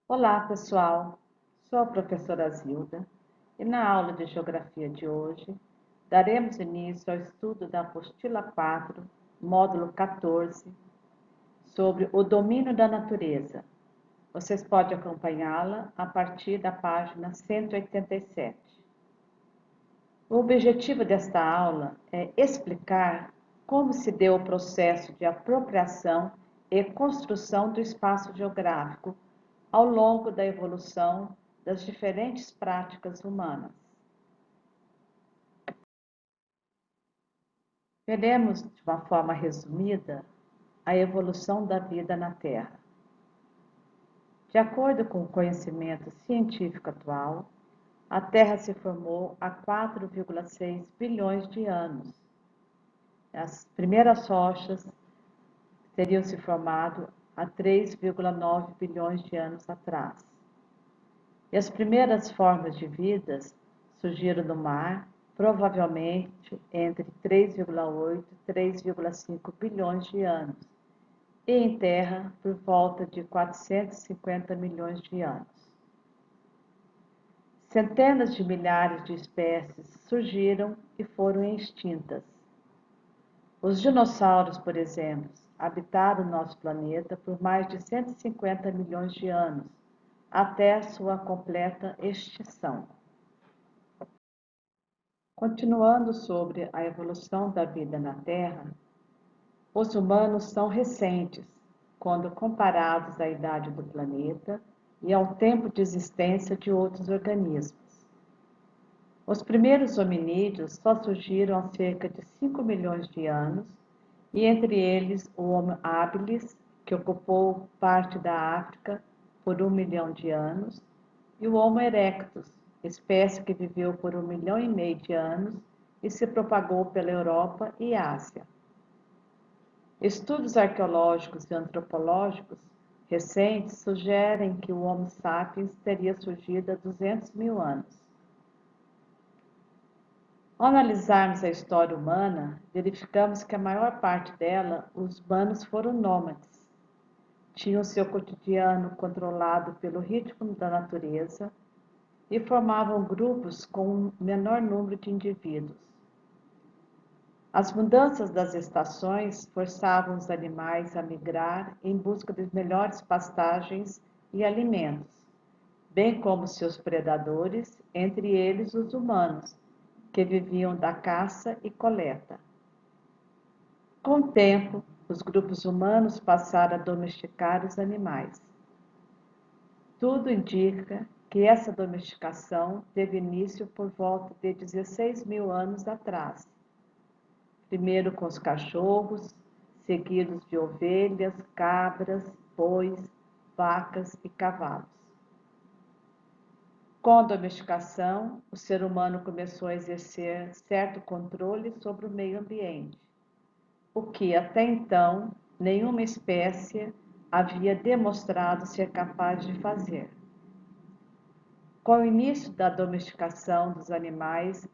Olá, pessoal. Sou a professora Zilda e na aula de Geografia de hoje daremos início ao estudo da apostila 4, módulo 14, sobre o domínio da natureza. Vocês podem acompanhá-la a partir da página 187. O objetivo desta aula é explicar como se deu o processo de apropriação e construção do espaço geográfico ao longo da evolução das diferentes práticas humanas. Veremos de uma forma resumida a evolução da vida na Terra. De acordo com o conhecimento científico atual, a Terra se formou há 4,6 bilhões de anos. As primeiras rochas teriam se formado há 3,9 bilhões de anos atrás. E as primeiras formas de vida surgiram no mar, provavelmente entre 3,8 e 3,5 bilhões de anos, e em terra por volta de 450 milhões de anos. Centenas de milhares de espécies surgiram e foram extintas. Os dinossauros, por exemplo, habitaram o nosso planeta por mais de 150 milhões de anos, até sua completa extinção. Continuando sobre a evolução da vida na Terra, os humanos são recentes, quando comparados à idade do planeta e ao tempo de existência de outros organismos. Os primeiros hominídeos só surgiram há cerca de 5 milhões de anos, e entre eles o Homo habilis, que ocupou parte da África por 1 milhão de anos, e o Homo erectus, espécie que viveu por 1,5 milhão de anos e se propagou pela Europa e Ásia. Estudos arqueológicos e antropológicos recentes sugerem que o Homo sapiens teria surgido há 200 mil anos. Ao analisarmos a história humana, verificamos que a maior parte dela, os humanos foram nômades. Tinham seu cotidiano controlado pelo ritmo da natureza e formavam grupos com um menor número de indivíduos. As mudanças das estações forçavam os animais a migrar em busca de melhores pastagens e alimentos, bem como seus predadores, entre eles os humanos, que viviam da caça e coleta. Com o tempo, os grupos humanos passaram a domesticar os animais. Tudo indica que essa domesticação teve início por volta de 16 mil anos atrás. Primeiro com os cachorros, seguidos de ovelhas, cabras, bois, vacas e cavalos. Com a domesticação, o ser humano começou a exercer certo controle sobre o meio ambiente, o que até então nenhuma espécie havia demonstrado ser capaz de fazer. Com o início da domesticação dos animais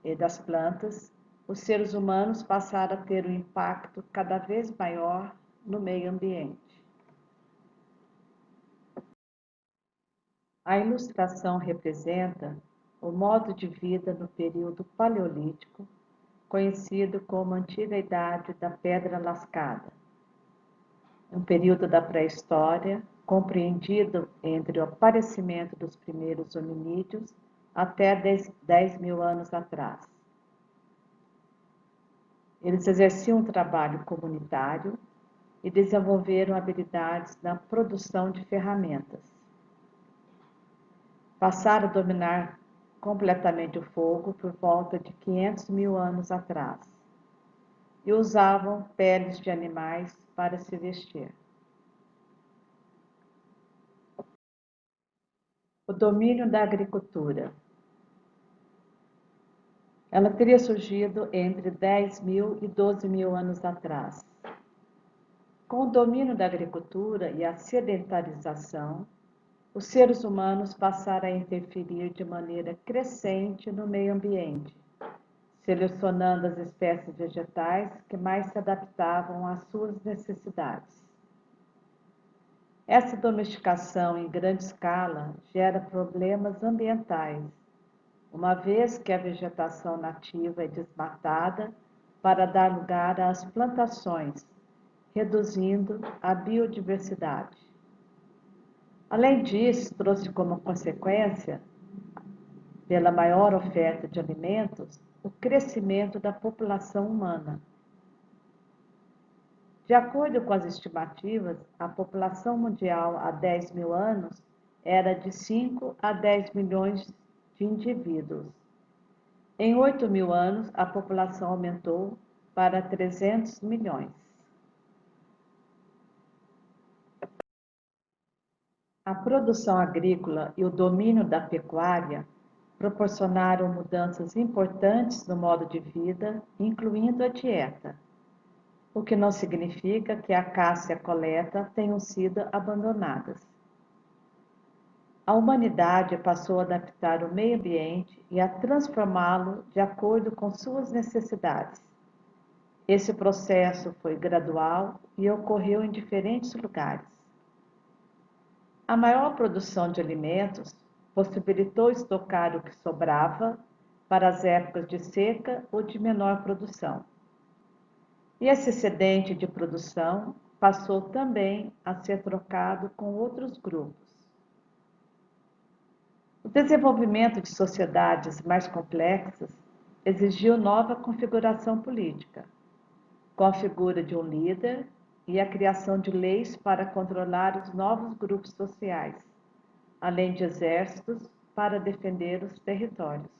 e das plantas, os seres humanos passaram a ter um impacto cada vez maior no meio ambiente. A ilustração representa o modo de vida no período paleolítico, conhecido como Antiga Idade da Pedra Lascada, um período da pré-história compreendido entre o aparecimento dos primeiros hominídeos até 10 mil anos atrás. Eles exerciam um trabalho comunitário e desenvolveram habilidades na produção de ferramentas. Passaram a dominar completamente o fogo por volta de 500 mil anos atrás e usavam peles de animais para se vestir. O domínio da agricultura. Ela teria surgido entre 10 mil e 12 mil anos atrás. Com o domínio da agricultura e a sedentarização, os seres humanos passaram a interferir de maneira crescente no meio ambiente, selecionando as espécies vegetais que mais se adaptavam às suas necessidades. Essa domesticação em grande escala gera problemas ambientais, uma vez que a vegetação nativa é desmatada para dar lugar às plantações, reduzindo a biodiversidade. Além disso, trouxe como consequência, pela maior oferta de alimentos, o crescimento da população humana. De acordo com as estimativas, a população mundial há 10 mil anos era de 5 a 10 milhões de indivíduos. Em 8 mil anos, a população aumentou para 300 milhões. A produção agrícola e o domínio da pecuária proporcionaram mudanças importantes no modo de vida, incluindo a dieta, o que não significa que a caça e a coleta tenham sido abandonadas. A humanidade passou a adaptar o meio ambiente e a transformá-lo de acordo com suas necessidades. Esse processo foi gradual e ocorreu em diferentes lugares. A maior produção de alimentos possibilitou estocar o que sobrava para as épocas de seca ou de menor produção. E esse excedente de produção passou também a ser trocado com outros grupos. O desenvolvimento de sociedades mais complexas exigiu nova configuração política, com a figura de um líder e a criação de leis para controlar os novos grupos sociais, além de exércitos para defender os territórios.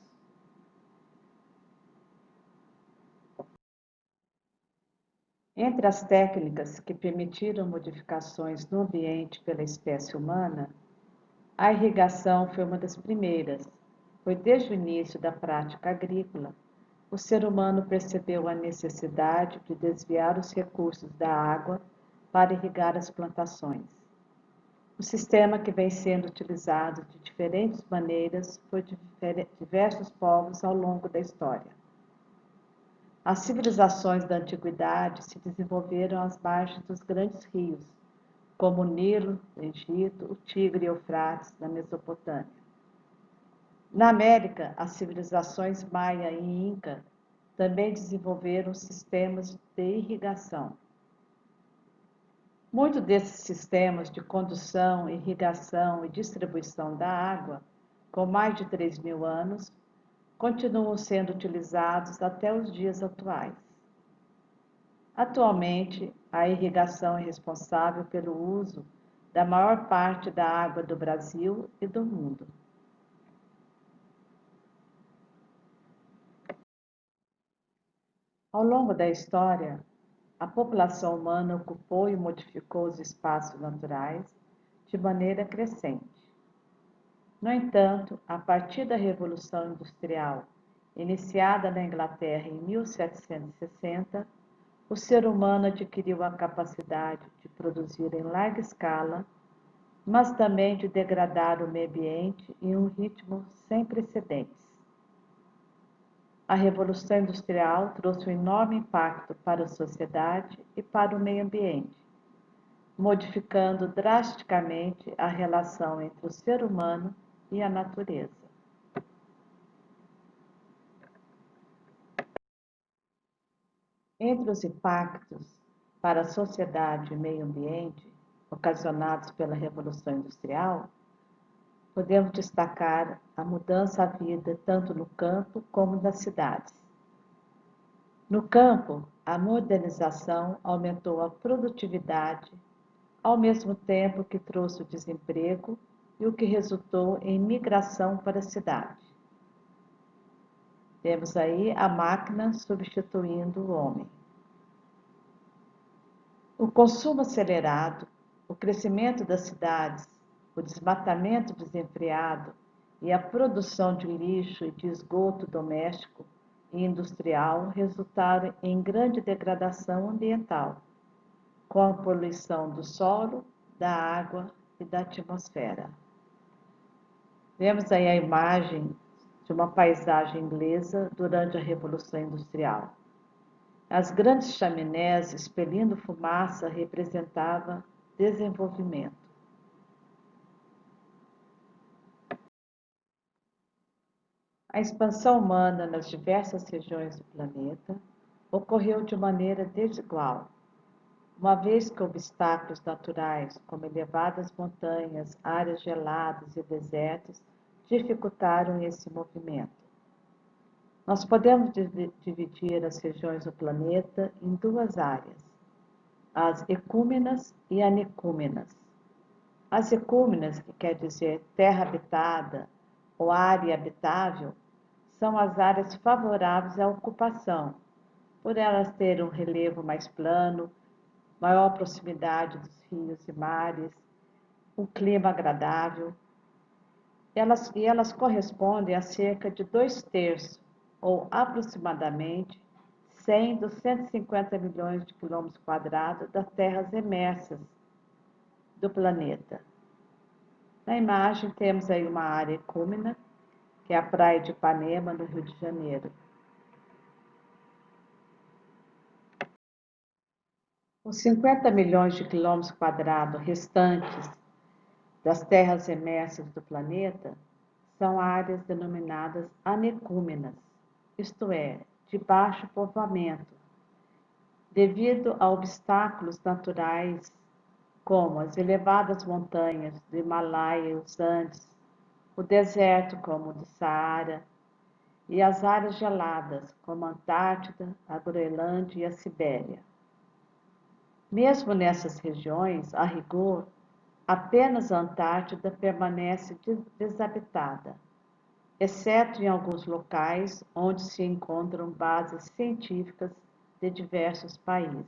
Entre as técnicas que permitiram modificações no ambiente pela espécie humana, a irrigação foi uma das primeiras, pois desde o início da prática agrícola, o ser humano percebeu a necessidade de desviar os recursos da água para irrigar as plantações. O sistema que vem sendo utilizado de diferentes maneiras por diversos povos ao longo da história. As civilizações da antiguidade se desenvolveram às margens dos grandes rios, como o Nilo, no Egito, o Tigre e o Eufrates, na Mesopotâmia. Na América, as civilizações Maia e Inca também desenvolveram sistemas de irrigação. Muitos desses sistemas de condução, irrigação e distribuição da água, com mais de 3 mil anos, continuam sendo utilizados até os dias atuais. Atualmente, a irrigação é responsável pelo uso da maior parte da água do Brasil e do mundo. Ao longo da história, a população humana ocupou e modificou os espaços naturais de maneira crescente. No entanto, a partir da Revolução Industrial, iniciada na Inglaterra em 1760, o ser humano adquiriu a capacidade de produzir em larga escala, mas também de degradar o meio ambiente em um ritmo sem precedentes. A Revolução Industrial trouxe um enorme impacto para a sociedade e para o meio ambiente, modificando drasticamente a relação entre o ser humano e a natureza. Entre os impactos para a sociedade e meio ambiente ocasionados pela Revolução Industrial, podemos destacar a mudança à vida tanto no campo como nas cidades. No campo, a modernização aumentou a produtividade, ao mesmo tempo que trouxe o desemprego e o que resultou em migração para a cidade. Temos aí a máquina substituindo o homem. O consumo acelerado, o crescimento das cidades, o desmatamento desenfreado e a produção de lixo e de esgoto doméstico e industrial resultaram em grande degradação ambiental, com a poluição do solo, da água e da atmosfera. Vemos aí a imagem de uma paisagem inglesa durante a Revolução Industrial. As grandes chaminés expelindo fumaça representavam desenvolvimento. A expansão humana nas diversas regiões do planeta ocorreu de maneira desigual, uma vez que obstáculos naturais, como elevadas montanhas, áreas geladas e desertos, dificultaram esse movimento. Nós podemos dividir as regiões do planeta em duas áreas, as ecúmenas e anicúmenas. As ecúmenas, que quer dizer terra habitada ou área habitável, são as áreas favoráveis à ocupação, por elas terem um relevo mais plano, maior proximidade dos rios e mares, um clima agradável. Elas correspondem a cerca de 2/3, ou aproximadamente 100 dos 150 milhões de quilômetros quadrados das terras emersas do planeta. Na imagem temos aí uma área ecúmena, que é a praia de Ipanema, no Rio de Janeiro. Os 50 milhões de quilômetros quadrados restantes das terras emersas do planeta são áreas denominadas anecúmenas, isto é, de baixo povoamento, devido a obstáculos naturais como as elevadas montanhas do Himalaia e os Andes, o deserto como o do Saara e as áreas geladas como a Antártida, a Groenlândia e a Sibéria. Mesmo nessas regiões, a rigor, apenas a Antártida permanece desabitada, exceto em alguns locais onde se encontram bases científicas de diversos países.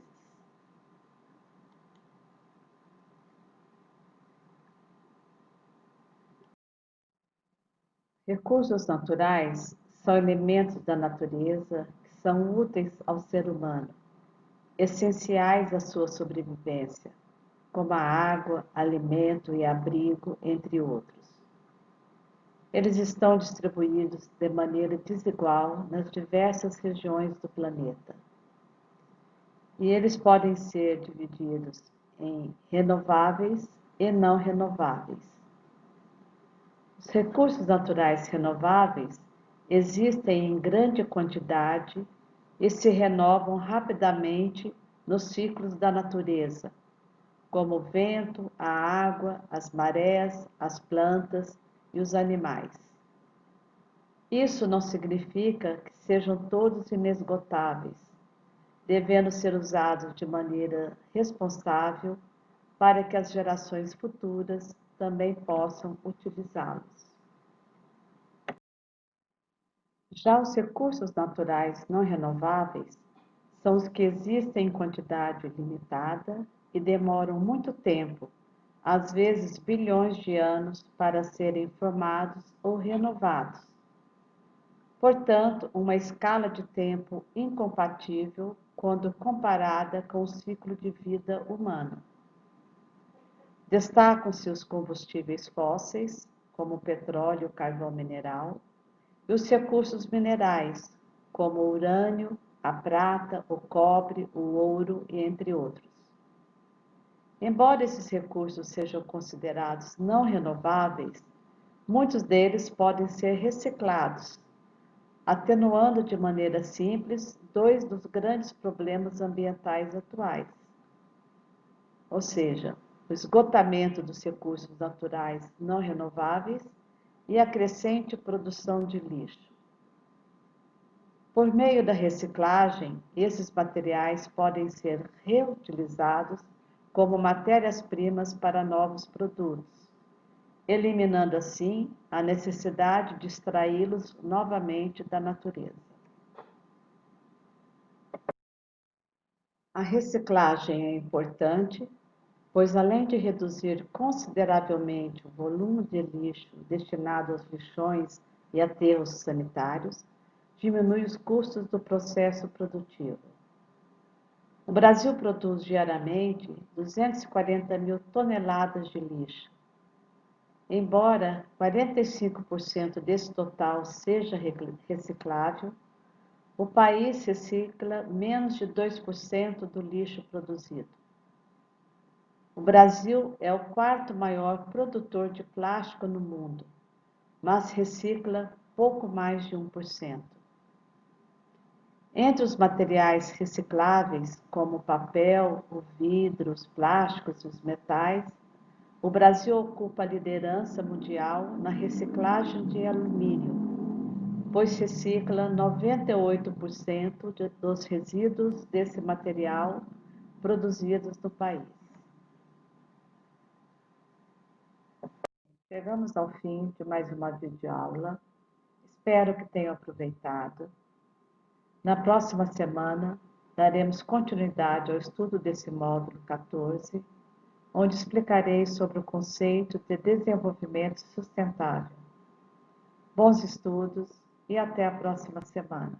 Recursos naturais são elementos da natureza que são úteis ao ser humano, essenciais à sua sobrevivência, como a água, alimento e abrigo, entre outros. Eles estão distribuídos de maneira desigual nas diversas regiões do planeta. E eles podem ser divididos em renováveis e não renováveis. Os recursos naturais renováveis existem em grande quantidade e se renovam rapidamente nos ciclos da natureza, como o vento, a água, as marés, as plantas e os animais. Isso não significa que sejam todos inesgotáveis, devendo ser usados de maneira responsável para que as gerações futuras também possam utilizá-los. Já os recursos naturais não renováveis são os que existem em quantidade limitada e demoram muito tempo, às vezes bilhões de anos, para serem formados ou renovados. Portanto, uma escala de tempo incompatível quando comparada com o ciclo de vida humano. Destacam-se os combustíveis fósseis, como o petróleo e o carvão mineral, e os recursos minerais, como o urânio, a prata, o cobre, o ouro e entre outros. Embora esses recursos sejam considerados não renováveis, muitos deles podem ser reciclados, atenuando de maneira simples dois dos grandes problemas ambientais atuais, ou seja, o esgotamento dos recursos naturais não renováveis e a crescente produção de lixo. Por meio da reciclagem, esses materiais podem ser reutilizados como matérias-primas para novos produtos, eliminando assim a necessidade de extraí-los novamente da natureza. A reciclagem é importante, pois além de reduzir consideravelmente o volume de lixo destinado aos lixões e aterros sanitários, diminui os custos do processo produtivo. O Brasil produz diariamente 240 mil toneladas de lixo. Embora 45% desse total seja reciclável, o país recicla menos de 2% do lixo produzido. O Brasil é o quarto maior produtor de plástico no mundo, mas recicla pouco mais de 1%. Entre os materiais recicláveis, como o papel, o vidro, os plásticos e os metais, o Brasil ocupa a liderança mundial na reciclagem de alumínio, pois recicla 98% dos resíduos desse material produzidos no país. Chegamos ao fim de mais uma videoaula. Espero que tenham aproveitado. Na próxima semana, daremos continuidade ao estudo desse módulo 14, onde explicarei sobre o conceito de desenvolvimento sustentável. Bons estudos e até a próxima semana.